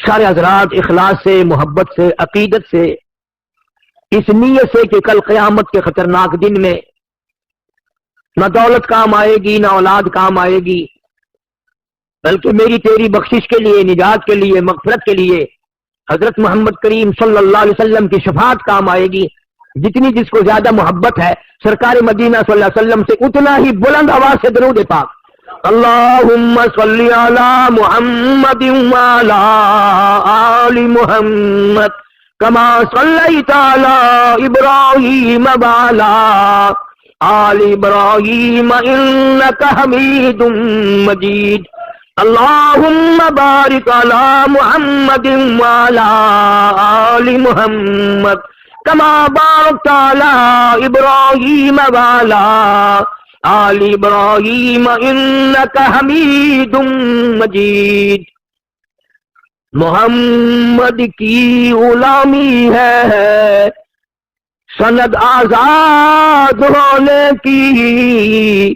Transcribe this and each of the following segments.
سارے حضرات اخلاص سے، محبت سے، عقیدت سے، اس نیت سے کہ کل قیامت کے خطرناک دن میں نہ دولت کام آئے گی، نہ اولاد کام آئے گی، بلکہ میری تیری بخشش کے لیے، نجات کے لیے، مغفرت کے لیے حضرت محمد کریم صلی اللہ علیہ وسلم کی شفاعت کام آئے گی۔ جتنی جس کو زیادہ محبت ہے سرکار مدینہ صلی اللہ علیہ وسلم سے، اتنا ہی بلند آواز سے درود پاک اللہم صلی علی محمد وعلی آل محمد کما صلیت علی ابراہیم وعلی آل ابراہیم انک حمید مجید اللہم بارک علی محمد وعلی آل محمد کما بارکت علی ابراہیم وعلی آل ابراہیم انک حمید مجید۔ محمد کی غلامی ہے سند آزاد ہونے کی،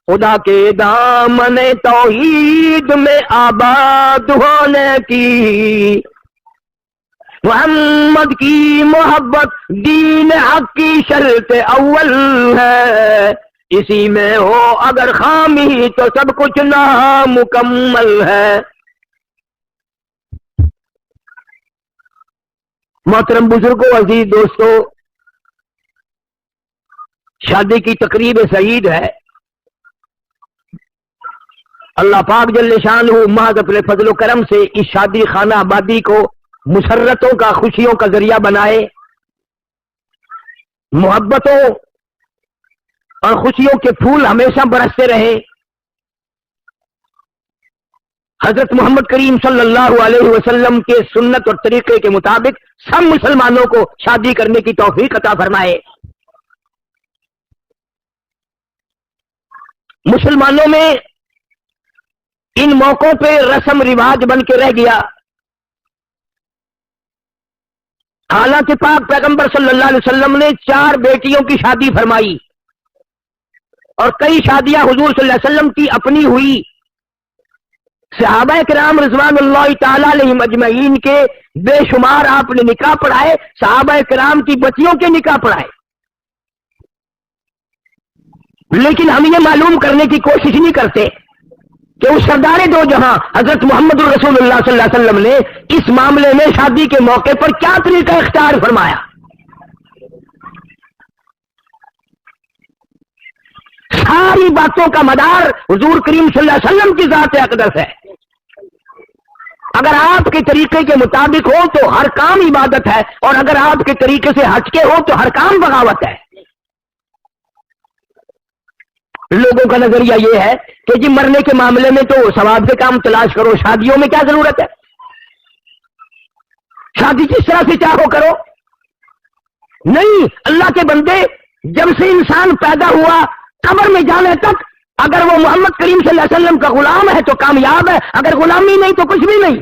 خدا کے دامن توحید میں آباد ہونے کی۔ محمد کی محبت دین حق کی شرط اول ہے، اسی میں ہو اگر خامی تو سب کچھ نامکمل ہے۔ محترم بزرگوں، عزیز دوستو، شادی کی تقریب سعید ہے۔ اللہ پاک جل شانہ محض اپنے فضل و کرم سے اس شادی خانہ آبادی کو مسرتوں کا، خوشیوں کا ذریعہ بنائے، محبتوں اور خوشیوں کے پھول ہمیشہ برستے رہے۔ حضرت محمد کریم صلی اللہ علیہ وسلم کے سنت اور طریقے کے مطابق سب مسلمانوں کو شادی کرنے کی توفیق عطا فرمائے۔ مسلمانوں میں ان موقعوں پہ رسم رواج بن کے رہ گیا، حالانکہ پاک پیغمبر صلی اللہ علیہ وسلم نے 4 بیٹیوں کی شادی فرمائی اور کئی شادیاں حضور صلی اللہ علیہ وسلم کی اپنی ہوئی۔ صحابہ کرام رضوان اللہ تعالی علیہم اجمعین کے بے شمار آپ نے نکاح پڑھائے، صحابہ کرام کی بچیوں کے نکاح پڑھائے، لیکن ہم یہ معلوم کرنے کی کوشش نہیں کرتے کہ اس سردار دو جہاں حضرت محمد رسول اللہ صلی اللہ علیہ وسلم نے اس معاملے میں شادی کے موقع پر کیا طریقہ اختیار فرمایا۔ ساری باتوں کا مدار حضور کریم صلی اللہ علیہ وسلم کی ذات اقدس ہے۔ اگر آپ کے طریقے کے مطابق ہو تو ہر کام عبادت ہے، اور اگر آپ کے طریقے سے ہٹ کے ہو تو ہر کام بغاوت ہے۔ لوگوں کا نظریہ یہ ہے کہ جی مرنے کے معاملے میں تو ثواب کے کام تلاش کرو، شادیوں میں کیا ضرورت ہے، شادی جس طرح سے چاہو کرو۔ نہیں، اللہ کے بندے، جب سے انسان پیدا ہوا قبر میں جانے تک اگر وہ محمد کریم صلی اللہ علیہ وسلم کا غلام ہے تو کامیاب ہے، اگر غلامی نہیں تو کچھ بھی نہیں۔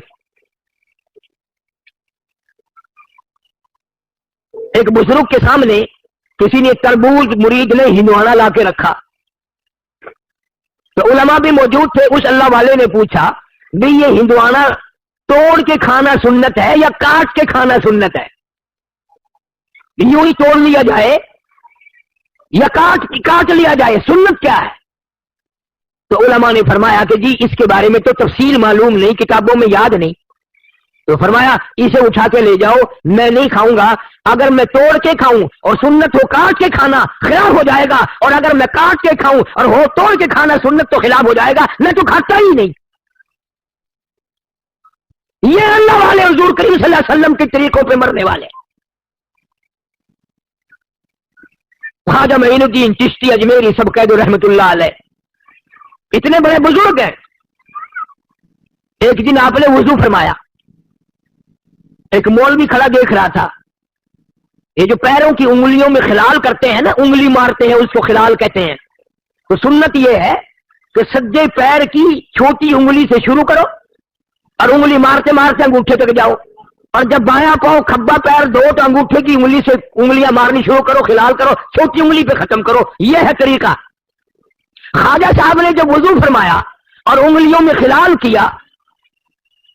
ایک بزرگ کے سامنے کسی نے تربوز مرید نے ہندوانا لا کے رکھا تو علماء بھی موجود تھے۔ اس اللہ والے نے پوچھا بھی یہ ہندوانا توڑ کے کھانا سنت ہے یا کاٹ کے کھانا سنت ہے؟ یوں ہی توڑ لیا جائے یا کاٹ لیا جائے، سنت کیا ہے؟ تو علماء نے فرمایا کہ جی اس کے بارے میں تو تفصیل معلوم نہیں، کتابوں میں یاد نہیں۔ تو فرمایا اسے اٹھا کے لے جاؤ، میں نہیں کھاؤں گا۔ اگر میں توڑ کے کھاؤں اور سنت ہو کاٹ کے کھانا، خلاف ہو جائے گا، اور اگر میں کاٹ کے کھاؤں اور ہو توڑ کے کھانا سنت تو خلاف ہو جائے گا، میں تو کھاتا ہی نہیں۔ یہ اللہ والے حضور کریم صلی اللہ علیہ وسلم کے طریقوں پہ مرنے والے۔ خواجہ معین الدین چشتی اجمیری سب قید رحمت اللہ علیہ اتنے بڑے بزرگ ہیں۔ ایک دن آپ نے وضو فرمایا، ایک مولوی کھڑا دیکھ رہا تھا۔ یہ جو پیروں کی انگلیوں میں خلال کرتے ہیں نا، انگلی مارتے ہیں، اس کو خلال کہتے ہیں۔ تو سنت یہ ہے کہ سجے پیر کی چھوٹی انگلی سے شروع کرو اور انگلی مارتے مارتے انگوٹھے تک جاؤ، اور جب بایاں پاؤں کھبا پیر دو تو انگوٹھے کی انگلی سے انگلیاں مارنی شروع کرو، خلال کرو، چھوٹی انگلی پہ ختم کرو۔ یہ ہے طریقہ۔ خواجہ صاحب نے جب وضو فرمایا اور انگلیوں میں خلال کیا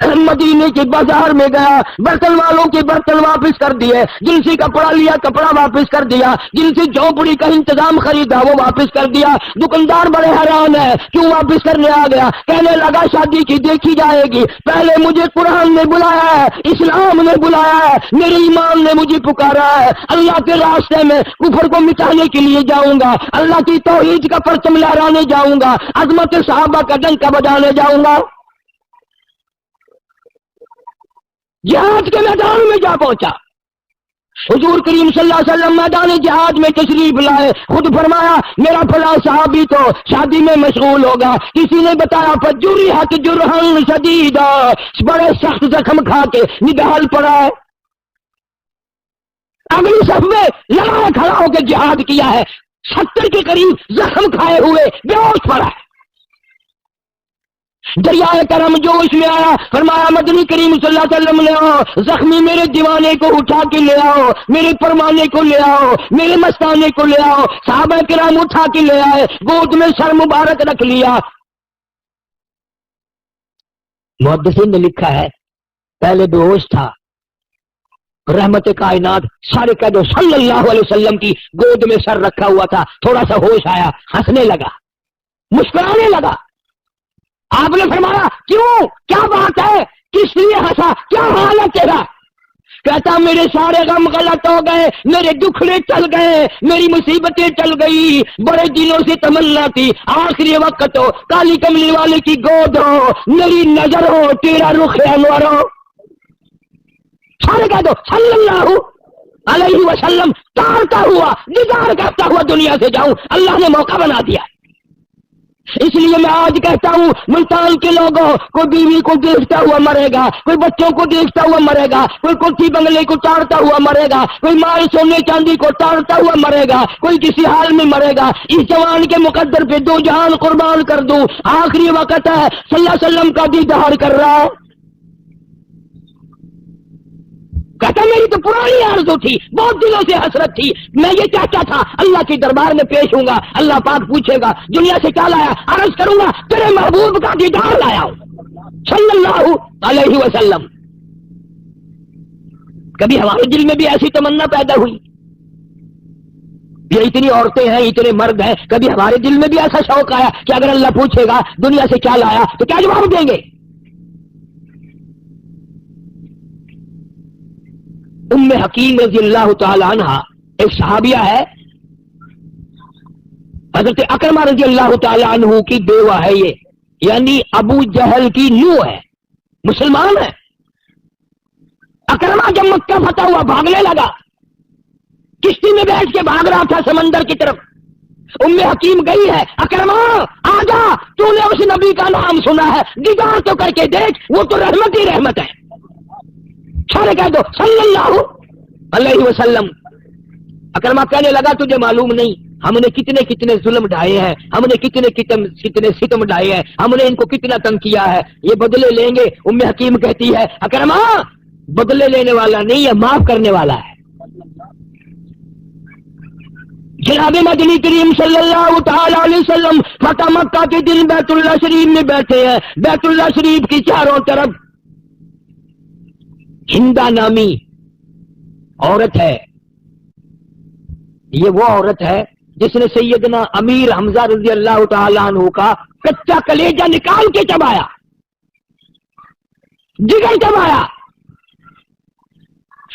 مدینے کے بازار میں گیا، برتن والوں کے برتن واپس کر دیے، جن سے کپڑا لیا کپڑا واپس کر دیا، جن سے جھونپڑی کا انتظام خریدا وہ واپس کر دیا۔ دکاندار بڑے حیران ہے، کیوں واپس کرنے آ گیا؟ کہنے لگا شادی کی دیکھی جائے گی، پہلے مجھے قرآن نے بلایا ہے، اسلام نے بلایا ہے، میرے ایمان نے مجھے پکارا ہے، اللہ کے راستے میں کفر کو مٹانے کے لیے جاؤں گا، اللہ کی توحید کا پرچم لہرانے جاؤں گا، عظمت صحابہ کا ڈنکا بجانے جاؤں گا۔ جہاد کے میدان میں جا پہنچا۔ حضور کریم صلی اللہ علیہ وسلم میدان جہاد میں تشریف لائے، خود فرمایا میرا فلاں صحابی تو شادی میں مشغول ہوگا، کسی نے بتایا فجرحت جرحا شدیدا، بڑے سخت زخم کھا کے نڈال پڑا ہے، اگلی صف میں لگا کھڑا ہو کے جہاد کیا ہے، 70 کے قریب زخم کھائے ہوئے بے ہوش پڑا ہے۔ دریائے کرم جو اس میں آیا، فرمایا مدنی کریم صلی اللہ علیہ وسلم نے آؤ، زخمی میرے دیوانے کو اٹھا کے لے آؤ، میرے پروانے کو لے آؤ، میرے مستانے کو لے آؤ۔ صحابہ کرام اٹھا کے لے آئے، گود میں سر مبارک رکھ لیا۔ محدثین نے لکھا ہے پہلے بے ہوش تھا، رحمت کائنات سارے کہہ دو صلی اللہ علیہ وسلم کی گود میں سر رکھا ہوا تھا، تھوڑا سا ہوش آیا، ہنسنے لگا، مسکرانے لگا۔ آپ نے فرمایا کیوں، کیا بات ہے، کس لیے ہنسا، کیا حال ہے تیرا؟ کہتا میرے سارے غم غلط ہو گئے، میرے دکھڑے چل گئے، میری مصیبتیں چل گئی، بڑے دنوں سے تمنا تھی آخری وقت ہو، کالی کملی والے کی گود ہو، میری نظر ہو، تیرا رخ انور ہو۔ سارے کہہ دو صلی اللہ علیہ وسلم، تارتا ہوا دیدار کرتا ہوا دنیا سے جاؤں، اللہ نے موقع بنا دیا۔ اس لیے میں آج کہتا ہوں ملتان کے لوگوں، کوئی بیوی کو دیکھتا ہوا مرے گا، کوئی بچوں کو دیکھتا ہوا مرے گا، کوئی کوٹھی بنگلے کو تاڑتا ہوا مرے گا، کوئی مال سونے چاندی کو تاڑتا ہوا مرے گا، کوئی کسی حال میں مرے گا۔ اس جوان کے مقدر پہ 2 جہان قربان کر دوں، آخری وقت ہے، صلی اللہ علیہ وسلم کا دیدار کر رہا ہے۔ کہتا میری تو پرانی آرزو تھی، بہت دنوں سے حسرت تھی، میں یہ چاہتا تھا اللہ کے دربار میں پیش ہوں گا، اللہ پاک پوچھے گا دنیا سے کیا لایا، عرض کروں گا تیرے محبوب کا دیدار لایا ہوں صلی اللہ علیہ وسلم۔ کبھی ہمارے دل میں بھی ایسی تمنا پیدا ہوئی؟ یہ اتنی عورتیں ہیں، اتنے مرد ہیں، کبھی ہمارے دل میں بھی ایسا شوق آیا کہ اگر اللہ پوچھے گا دنیا سے کیا لایا تو کیا جواب دیں گے؟ ام حکیم رضی اللہ تعالی عنہ ایک صحابیہ ہے، حضرت اکرمہ رضی اللہ تعالی عنہ کی بیوہ ہے یہ، یعنی ابو جہل کی نوح ہے، مسلمان ہے۔ اکرمہ جب مکہ فتح ہوا بھاگنے لگا، کشتی میں بیٹھ کے بھاگ رہا تھا سمندر کی طرف، ام حکیم گئی ہے، اکرمہ آجا، تو نے اس نبی کا نام سنا ہے، دیدار تو کر کے دیکھ، وہ تو رحمت ہی رحمت ہے۔ سارے کہہ دو صلی اللہ علیہ وسلم۔ اکرمہ کہنے لگا تجھے معلوم نہیں ہم نے کتنے کتنے ظلم ڈھائے ہیں، ہم نے کتنے ستم ڈھائے ہیں، ہم نے ان کو کتنا تنگ کیا ہے، یہ بدلے لیں گے۔ ام حکیم کہتی ہے اکرمہ بدلے لینے والا نہیں ہے، معاف کرنے والا ہے۔ جناب مدنی کریم صلی اللہ تعالی علیہ وسلم فتح مکہ کے دن بیت اللہ شریف میں بیٹھے ہیں، بیت اللہ شریف کی چاروں طرف ہندا نامی عورت ہے، یہ وہ عورت ہے جس نے سیدنا امیر حمزہ رضی اللہ تعالی عنہ کا کچا کلیجہ نکال کے چبایا، جگر چبایا،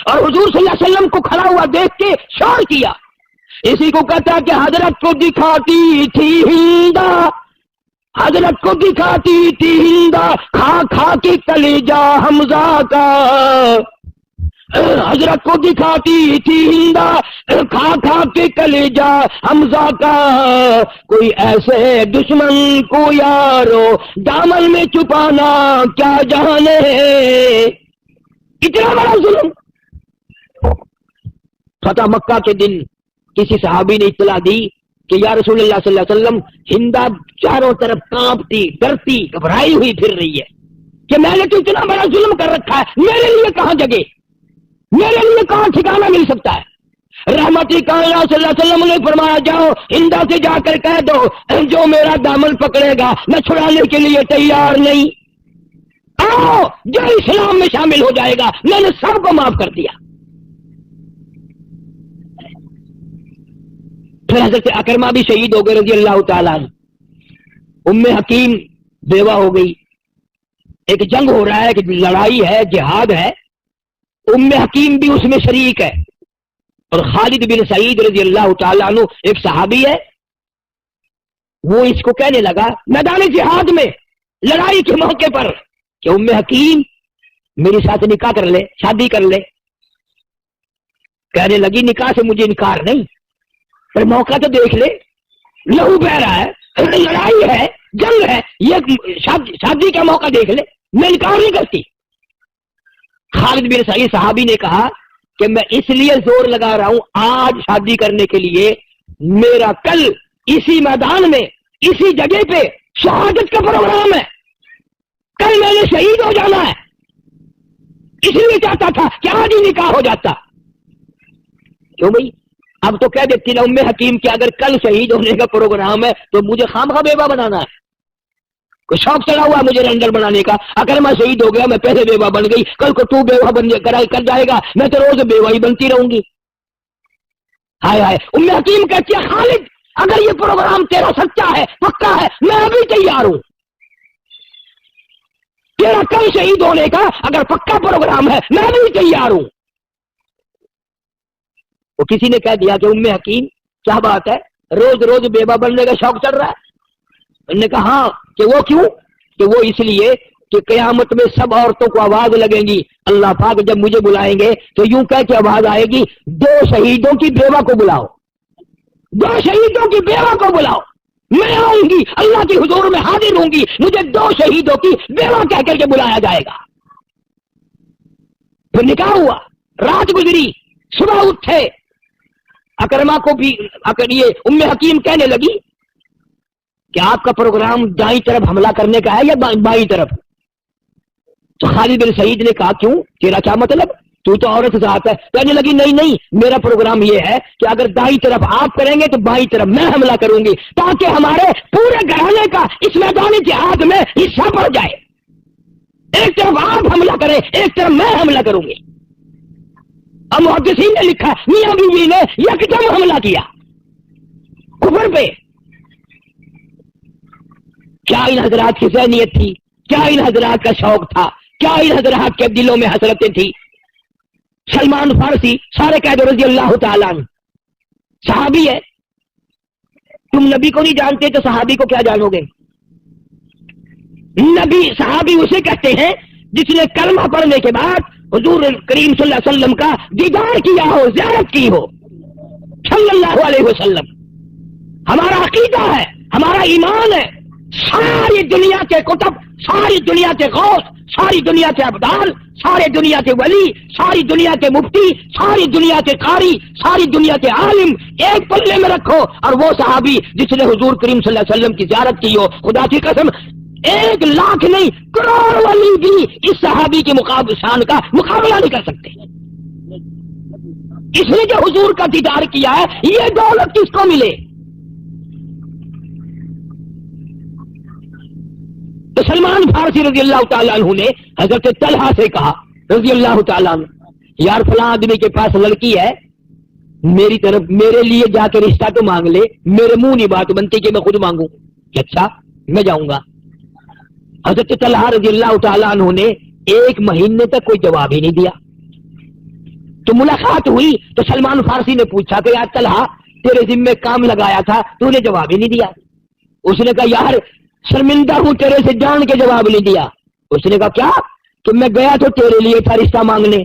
اور حضور صلی اللہ علیہ وسلم کو کھڑا ہوا دیکھ کے شور کیا۔ اسی کو کہتا ہے کہ حضرت کو دکھاتی تھی ہندا، حضرت کو دکھاتی تھی ہندا، کھا کھا کے کلیجہ حمزہ کا، حضرت کو دکھاتی تھی ہندا، کھا کھا کے کلیجہ حمزہ کا، کوئی ایسے دشمن کو یارو دامن میں چھپانا کیا جانے، کتنا بڑا ظلم۔ فتح مکہ کے دن کسی صحابی نے اطلاع دی کہ یا رسول اللہ صلی اللہ علیہ وسلم، ہندا چاروں طرف کانپتی ڈرتی گھبرائی ہوئی پھر رہی ہے کہ میں نے تو اتنا بڑا ظلم کر رکھا ہے، میرے لیے کہاں جگہ، میرے لیے کہاں ٹھکانہ مل سکتا ہے۔ رحمت کائنات صلی اللہ علیہ وسلم نے فرمایا جاؤ ہندا سے جا کر کہہ دو جو میرا دامن پکڑے گا میں چھڑانے کے لیے تیار نہیں۔ آؤ جو اسلام میں شامل ہو جائے گا میں نے سب کو معاف کر دیا. پھر حضرت اکرمہ بھی شہید ہو گئے رضی اللہ تعالیٰ عنہ. ام حکیم بیوہ ہو گئی. ایک جنگ ہو رہا ہے, ایک لڑائی ہے, جہاد ہے, ام حکیم بھی اس میں شریک ہے. اور خالد بن سعید رضی اللہ تعالیٰ عنہ ایک صحابی ہے, وہ اس کو کہنے لگا میدان جہاد میں لڑائی کے موقع پر کہ ام حکیم میری ساتھ نکاح کر لے, شادی کر لے. کہنے لگی نکاح سے مجھے انکار نہیں, پر موقع تو دیکھ لے, لہو بہ رہا ہے, لڑائی ہے, جنگ ہے, یہ شادی کا موقع دیکھ لے, میں انکار نہیں کرتی. خالد بن سعید صحابی نے کہا کہ میں اس لیے زور لگا رہا ہوں آج شادی کرنے کے لیے, میرا کل اسی میدان میں اسی جگہ پہ شہادت کا پروگرام ہے, کل میں نے شہید ہو جانا ہے. اس لیے چاہتا تھا کہ آج ہی نکاح ہو جاتا. کیوں بھائی, اب تو کہہ دیتی نا ام حکیم کہ اگر کل شہید ہونے کا پروگرام ہے تو مجھے خامخواہ بیوہ بنانا ہے. کوئی شوق چڑھا ہوا ہے مجھے رنڈر بنانے کا. اگر میں شہید ہو گیا, میں پہلے بیوہ بن گئی, کل کو تو بیوہ بن کر جائے گا, میں تو روز بیوہ ہی بنتی رہوں گی. ہائے ہائے. ام حکیم کہتی ہے خالد اگر یہ پروگرام تیرا سچا ہے, پکا ہے, میں ابھی تیار ہوں. تیرا کل شہید ہونے کا اگر پکا پروگرام ہے میں ابھی تیار ہوں. وہ کسی نے کہہ دیا کہ ام حکیم کیا بات ہے, روز روز بیوہ بننے کا شوق چل رہا ہے؟ انہوں نے کہا ہاں. کہ وہ کیوں؟ کہ وہ اس لیے کہ قیامت میں سب عورتوں کو آواز لگیں گی, اللہ پاک جب مجھے بلائیں گے تو یوں کہہ کے آواز آئے گی, دو شہیدوں کی بیوہ کو بلاؤ, دو شہیدوں کی بیوہ کو بلاؤ. میں آؤں گی, اللہ کی حضور میں حاضر ہوں گی, مجھے دو شہیدوں کی بیوہ کہہ کر کے بلایا جائے گا. پھر نکاح ہوا, رات گزری, صبح اٹھے. اکرمہ کو بھی یہ ام حکیم کہنے لگی کہ آپ کا پروگرام دائیں طرف حملہ کرنے کا ہے یا بائیں طرف؟ تو خالد بن سعید نے کہا کیوں, تیرا کیا مطلب, تو عورت ذات ہے. کہنے لگی نہیں نہیں, میرا پروگرام یہ ہے کہ اگر دائیں طرف آپ کریں گے تو بائیں طرف میں حملہ کروں گی, تاکہ ہمارے پورے گھرانے کا اس میدان جہاد میں حصہ پڑ جائے. ایک طرف آپ حملہ کریں, ایک طرف میں حملہ کروں گی. اب محدثین نے لکھا میاں بیوی نے یکدم حملہ کیا کفر پہ. کیا ان حضرات کی ذہنیت تھی, کیا ان حضرات کا شوق تھا, کیا ان حضرات کے دلوں میں حسرتیں تھی. سلمان فارسی سارے قید رضی اللہ تعالیٰ عنہ صحابی ہے. تم نبی کو نہیں جانتے تو صحابی کو کیا جانو گے؟ نبی صحابی اسے کہتے ہیں جس نے کلمہ پڑھنے کے بعد حضور کریم صلی اللہ علیہ وسلم کا دیدار کیا ہو, زیارت کی ہو صلی اللہ علیہ وسلم. ہمارا عقیدہ ہے, ہمارا ایمان ہے, ساری دنیا کے کتب, ساری دنیا کے غوث, ساری دنیا کے ابدال, سارے دنیا کے ولی, ساری دنیا کے مفتی, ساری دنیا کے قاری, ساری دنیا کے عالم ایک پلے میں رکھو, اور وہ صحابی جس نے حضور کریم صلی اللہ علیہ وسلم کی زیارت کی ہو, خدا کی قسم 1 لاکھ نہیں کروڑ ولی بھی اس صحابی کے شان کا مقابلہ نہیں کر سکتے. اس نے جو حضور کا دیدار کیا ہے, یہ دولت کس کو ملے؟ تو سلمان فارسی رضی اللہ تعالیٰ عنہ نے حضرت طلحہ سے کہا رضی اللہ تعالیٰ عنہ, یار فلاں آدمی کے پاس لڑکی ہے, میری طرف میرے لیے جا کے رشتہ تو مانگ لے, میرے منہ نہیں بات بنتی کہ میں خود مانگوں. اچھا میں جاؤں گا. حضرت طلحہ رضی اللہ تعالیٰ عنہ نے 1 مہینے تک کوئی جواب ہی نہیں دیا. تو ملاقات ہوئی تو سلمان فارسی نے پوچھا کہ یار طلحہ تیرے ذمے کام لگایا تھا, تو نے جواب ہی نہیں دیا. اس نے کہا یار شرمندہ ہوں تیرے سے جان کے جواب نہیں دیا. اس نے کہا کیا؟ کہ میں گیا تو تیرے لیے تھا رشتہ مانگنے.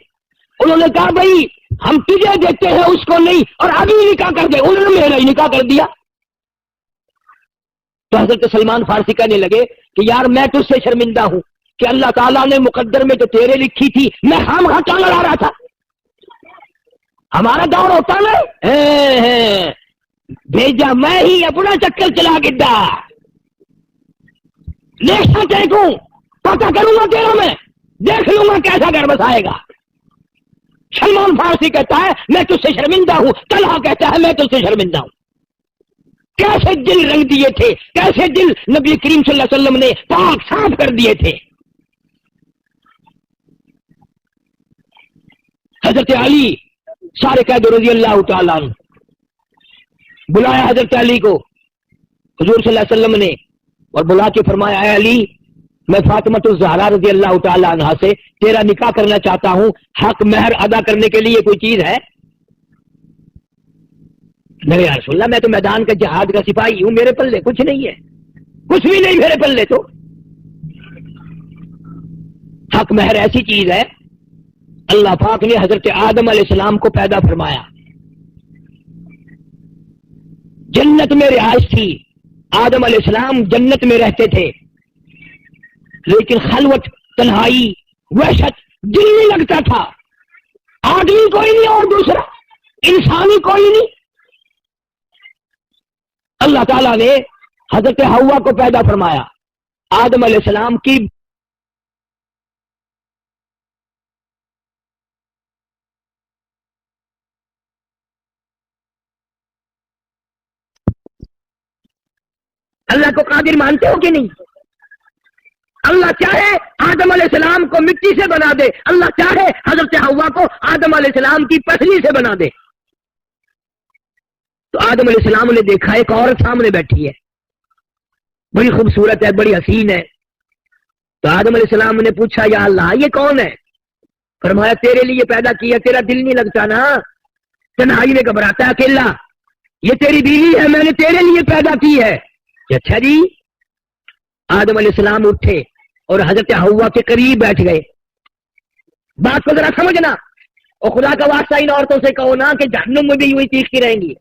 انہوں نے کہا بھائی ہم تجھے دیتے ہیں اس کو نہیں, اور ابھی نکاح کر دے. انہوں نے میرا ہی نکاح کر دیا. تو حضرت سلمان فارسی کہنے لگے کہ یار میں تجھ سے شرمندہ ہوں کہ اللہ تعالیٰ نے مقدر میں تو تیرے لکھی تھی, میں خامخواہ ٹانگ لڑا رہا تھا. ہمارا دور ہوتا نا, بھیجا میں ہی اپنا چکر چلا گڈا, دیکھنا دیکھوں پتہ کروں گا تیرا, میں دیکھ لوں گا کیسا گھر بسائے گا. سلمان فارسی کہتا ہے میں تجھ سے شرمندہ ہوں, طلحہ کہتا ہے میں تجھ سے شرمندہ ہوں. کیسے دل رنگ دیے تھے, کیسے دل نبی کریم صلی اللہ علیہ وسلم نے پاک صاف کر دیے تھے. حضرت علی سارے قید رضی اللہ تعالیٰ عنہ بلایا حضرت علی کو حضور صلی اللہ علیہ وسلم نے اور بلا کے فرمایا اے علی میں فاطمہ الزہرا رضی اللہ تعالیٰ عنہا سے تیرا نکاح کرنا چاہتا ہوں، حق مہر ادا کرنے کے لیے کوئی چیز ہے؟ نہیں یا رسول اللہ میں تو میدان کا جہاد کا سپاہی ہوں، میرے پلے کچھ نہیں ہے، کچھ بھی نہیں میرے پلے تو۔ حق مہر ایسی چیز ہے، اللہ پاک نے حضرت آدم علیہ السلام کو پیدا فرمایا، جنت میں رہائش تھی، آدم علیہ السلام جنت میں رہتے تھے، لیکن خلوت، تنہائی، وحشت دل نہیں لگتا تھا، آدمی کوئی نہیں اور دوسرا انسانی کوئی نہیں۔ اللہ تعالیٰ نے حضرت حوا کو پیدا فرمایا، آدم علیہ السلام کی اللہ کو قادر مانتے ہو کہ نہیں؟ اللہ چاہے آدم علیہ السلام کو مٹی سے بنا دے، اللہ چاہے حضرت حوا کو آدم علیہ السلام کی پسلی سے بنا دے۔ تو آدم علیہ السلام نے دیکھا ایک عورت سامنے بیٹھی ہے، بڑی خوبصورت ہے، بڑی حسین ہے۔ تو آدم علیہ السلام نے پوچھا یا اللہ یہ کون ہے؟ فرمایا تیرے لیے پیدا کیا، تیرا دل نہیں لگتا نا، تنہائی میں گھبراتا ہے اکیلا، یہ تیری بیوی ہے، میں نے تیرے لیے پیدا کی ہے۔ اچھا جی۔ آدم علیہ السلام اٹھے اور حضرت حوا کے قریب بیٹھ گئے۔ بات کو ذرا سمجھنا، اور خدا کا واسطہ ان عورتوں سے کہو نا کہ جہنم میں بھی یوں ہی چیختی رہیں گی۔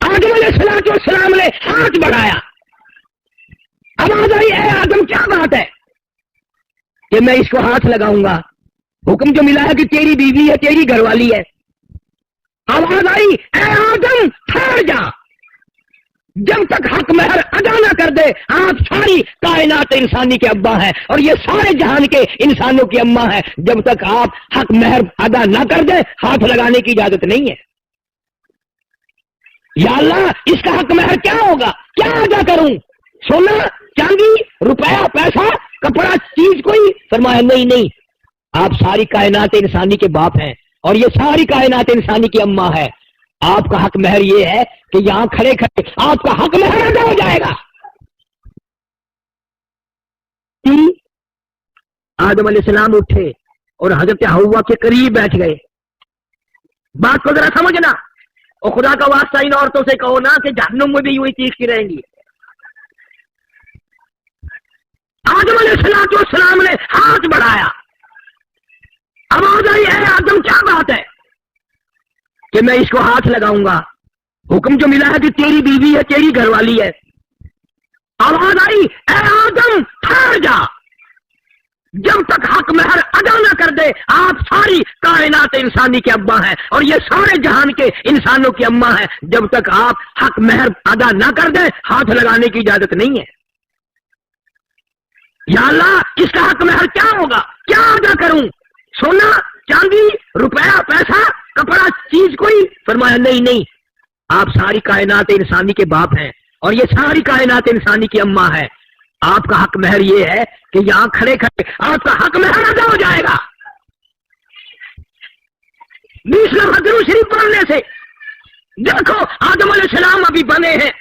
آدم علیہ السلام نے ہاتھ بڑھایا، آواز آئی اے آدم کیا بات ہے کہ میں اس کو ہاتھ لگاؤں گا؟ حکم جو ملا ہے کہ تیری بیوی ہے، تیری گھر والی ہے۔ آواز آئی اے آدم ٹھہر جا، جب تک حق مہر ادا نہ کر دے آپ ساری کائنات انسانی کے ابا ہیں اور یہ سارے جہان کے انسانوں کی اماں ہیں، جب تک آپ حق مہر ادا نہ کر دے ہاتھ لگانے کی اجازت نہیں ہے۔ یا اللہ اس کا حق مہر کیا ہوگا، کیا ادا کروں؟ سونا، چاندی، روپیہ، پیسہ، کپڑا، چیز کوئی؟ فرمایا نہیں نہیں، آپ ساری کائنات انسانی کے باپ ہیں اور یہ ساری کائنات انسانی کی اماں ہے، آپ کا حق مہر یہ ہے کہ یہاں کھڑے کھڑے آپ کا حق مہر ادا ہو جائے گا۔ آدم علیہ السلام اٹھے اور حضرت حوا کے قریب بیٹھ گئے۔ بات کو ذرا سمجھنا، اور خدا کا واسطہ ان عورتوں سے کہو نا کہ جہنم میں بھی یوں ہی چیختی رہیں گی۔ آدم علیہ السلام نے ہاتھ بڑھایا، آواز آئی اے آدم کیا بات ہے کہ میں اس کو ہاتھ لگاؤں گا؟ حکم جو ملا ہے کہ تیری بیوی ہے، تیری گھر والی ہے۔ آواز آئی اے آدم ٹھہر جا، جب تک حق مہر ادا نہ کر دے آپ ساری کائنات انسانی کے ابا ہیں اور یہ سارے جہان کے انسانوں کی اماں ہیں، جب تک آپ حق مہر ادا نہ کر دیں ہاتھ لگانے کی اجازت نہیں ہے۔ یا اللہ اس کا حق مہر کیا ہوگا، کیا ادا کروں؟ سونا، چاندی، روپیہ، پیسہ، کپڑا، چیز کوئی؟ فرمایا نہیں نہیں، آپ ساری کائنات انسانی کے باپ ہیں اور یہ ساری کائنات انسانی کی اماں ہے، آپ کا حق مہر یہ ہے کہ یہاں کھڑے کھڑے آپ کا حق مہر ادا ہو جائے گا۔ 20 لفظ درود شریف پڑھنے سے دیکھو آدم علیہ السلام ابھی بنے ہیں،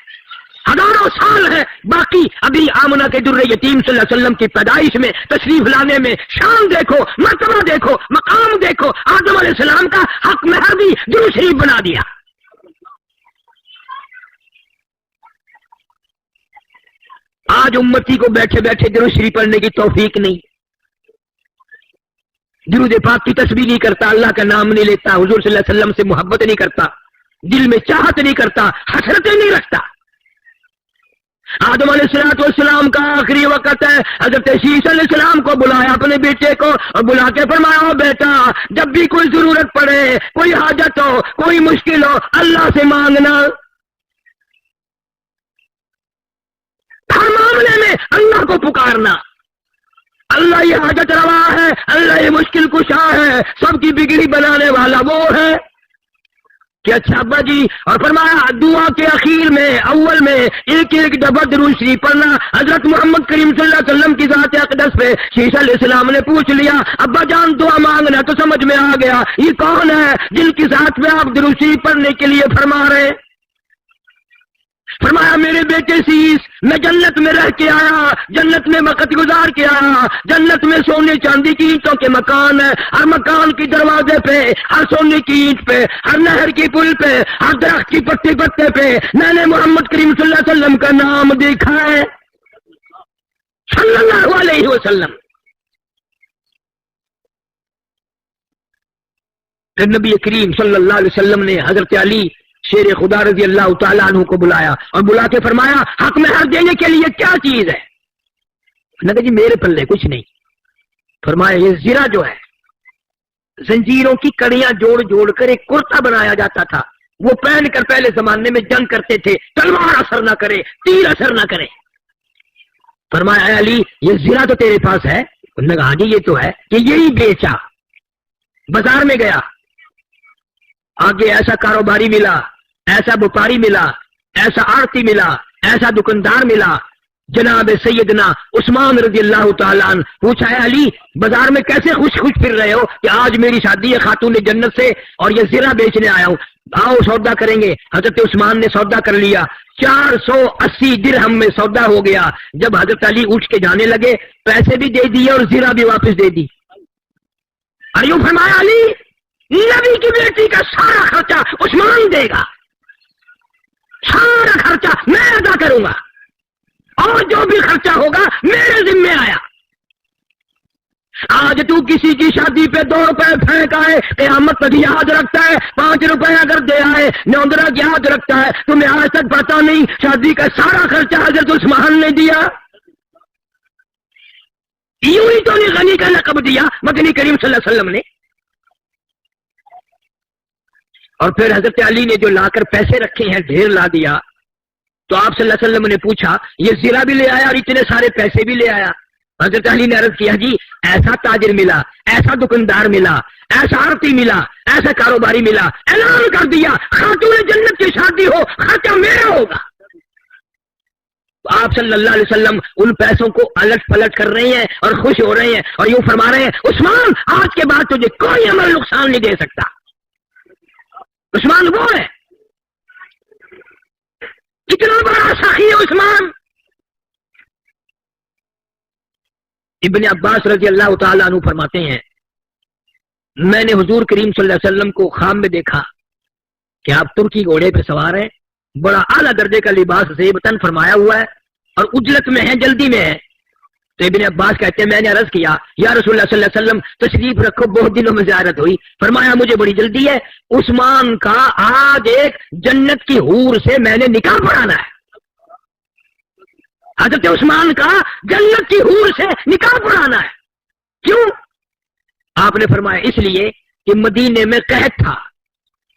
ہزاروں سال ہے باقی، ابھی آمنہ کے در یتیم صلی اللہ علیہ وسلم کی پیدائش میں تشریف لانے میں شان دیکھو، مرتبہ دیکھو، مقام دیکھو، آدم علیہ السلام کا حق مہر بھی درود شریف بنا دیا۔ آج امتی کو بیٹھے بیٹھے درود شریف پڑھنے کی توفیق نہیں، درود پاک کی تسبیح نہیں کرتا، اللہ کا نام نہیں لیتا، حضور صلی اللہ علیہ وسلم سے محبت نہیں کرتا، دل میں چاہت نہیں کرتا، حسرتیں نہیں رکھتا۔ آدم علیہ السلام کا آخری وقت ہے، حضرت عیسیٰ علیہ السلام کو بلایا اپنے بیٹے کو اور بلا کے فرمایا بیٹا جب بھی کوئی ضرورت پڑے، کوئی حاجت ہو، کوئی مشکل ہو، اللہ سے مانگنا، ہر معاملے میں اللہ کو پکارنا، اللہ یہ حاجت روا ہے، اللہ یہ مشکل کشا ہے، سب کی بگڑی بنانے والا وہ ہے۔ کہ اچھا ابا جی، اور فرمایا دعا کے اخیر میں اول میں ایک ایک دفعہ درود شریف پڑھنا۔ حضرت محمد کریم صلی اللہ علیہ وسلم کی ذات اقدس پہ شیشہ علیہ السلام نے پوچھ لیا، ابا جان دعا مانگنا تو سمجھ میں آ گیا، یہ کون ہے جن کی ذات پہ آپ درود شریف پڑھنے کے لیے فرما رہے ہیں؟ فرمایا میرے بیٹے سیس، میں جنت میں رہ کے آیا، جنت میں وقت گزار کے آیا، جنت میں سونے چاندی کی اینٹوں کے مکان ہے، ہر مکان کی دروازے پہ، ہر سونے کی اینٹ پہ، ہر نہر کی پل پہ، ہر درخت کی پتے پتے پہ میں نے محمد کریم صلی اللہ علیہ وسلم کا نام دیکھا ہے، صلی اللہ علیہ وسلم۔ پھر نبی کریم صلی اللہ علیہ وسلم نے حضرت علی شیر خدا رضی اللہ تعالیٰ عنہ کو بلایا اور بلا کے فرمایا حق مہر دینے کے لیے کیا چیز ہے؟ نے کہا جی میرے پلے کچھ نہیں۔ فرمایا یہ زرہ جو ہے، زنجیروں کی کڑیاں جوڑ جوڑ کر ایک کرتا بنایا جاتا تھا، وہ پہن کر پہلے زمانے میں جنگ کرتے تھے، تلوار اثر نہ کرے، تیر اثر نہ کرے۔ فرمایا اے علی یہ زرہ تو تیرے پاس ہے؟ انہوں نے کہا ہاں جی یہ تو ہے، کہ یہی بیچا۔ بازار میں گیا، آگے ایسا کاروباری ملا، ایسا وپاری ملا، ایسا آڑتی ملا، ایسا دکاندار ملا، جناب سیدنا عثمان رضی اللہ تعالیٰ عنہ۔ پوچھا ہے علی بازار میں کیسے خوش خوش پھر رہے ہو کہ آج میری شادی ہے خاتون جنت سے اور یہ زرہ بیچنے آیا ہوں، آؤ سودا کریں گے۔ حضرت عثمان نے سودا کر لیا، 480 درہم میں سودا ہو گیا۔ جب حضرت علی اٹھ کے جانے لگے پیسے بھی دے دیے اور زرہ بھی واپس دے دی۔ اور یوں فرمایا علی نبی کی بیٹی کا سارا خرچہ عثمان دے گا، سارا خرچہ میں ادا کروں گا، اور جو بھی خرچہ ہوگا میرے ذمہ آیا۔ آج تو کسی کی شادی پہ 2 روپے پھینک آئے قیامت تک یاد رکھتا ہے، 5 روپے اگر دے آئے نوندرا یاد رکھتا ہے، تمہیں آج تک پتا نہیں شادی کا سارا خرچہ حضرت عثمان نے دیا۔ یوں ہی تو نہیں غنی کا لقب دیا مدنی کریم صلی اللہ علیہ وسلم نے۔ اور پھر حضرت علی نے جو لا کر پیسے رکھے ہیں ڈھیر لا دیا، تو آپ صلی اللہ علیہ وسلم نے پوچھا یہ زرہ بھی لے آیا اور اتنے سارے پیسے بھی لے آیا؟ حضرت علی نے عرض کیا جی ایسا تاجر ملا، ایسا دکاندار ملا، ایسا آڑتی ملا، ایسا کاروباری ملا، اعلان کر دیا خاتون جنت کی شادی ہو خرچہ میرا ہوگا۔ آپ صلی اللہ علیہ وسلم ان پیسوں کو الٹ پلٹ کر رہے ہیں اور خوش ہو رہے ہیں اور یوں فرما رہے ہیں عثمان آج کے بعد تجھے کوئی عمل نقصان نہیں دے سکتا۔ عثمان وہ ہے، کتنا بڑا سخی ہے عثمان۔ ابن عباس رضی اللہ تعالیٰ عنہ فرماتے ہیں میں نے حضور کریم صلی اللہ علیہ وسلم کو خواب میں دیکھا کہ آپ ترکی گھوڑے پہ سوار ہیں، بڑا اعلیٰ درجے کا لباس زیب تن فرمایا ہوا ہے اور اجلت میں ہے، جلدی میں ہے۔ تو ابن عباس کہتے ہیں میں نے عرض کیا یا رسول اللہ صلی اللہ علیہ وسلم تشریف رکھو، بہت دنوں میں زیارت ہوئی۔ فرمایا مجھے بڑی جلدی ہے، عثمان کا آج ایک جنت کی حور سے میں نے نکاح پڑھانا ہے۔ حضرت عثمان کا جنت کی حور سے نکاح پڑھانا ہے۔ کیوں؟ آپ نے فرمایا اس لیے کہ مدینے میں قحط تھا،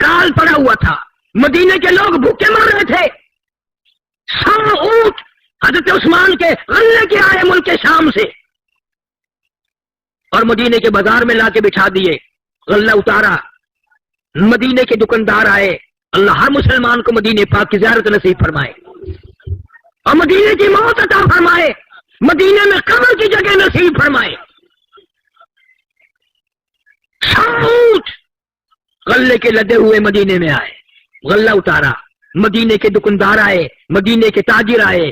کال پڑا ہوا تھا، مدینے کے لوگ بھوکے مر رہے تھے، 100 اونٹ حضرت عثمان کے غلے کے آئے ملک شام سے اور مدینے کے بازار میں لا کے بٹھا دیے، غلہ اتارا، مدینے کے دکاندار آئے۔ اللہ ہر مسلمان کو مدینے پاک کی زیارت نصیب فرمائے اور مدینے کی موت عطا فرمائے، مدینے میں قبر کی جگہ نصیب فرمائے۔ 100 اونٹ غلے کے لدے ہوئے مدینے میں آئے، غلہ اتارا، مدینے کے دکاندار آئے، مدینے کے تاجر آئے،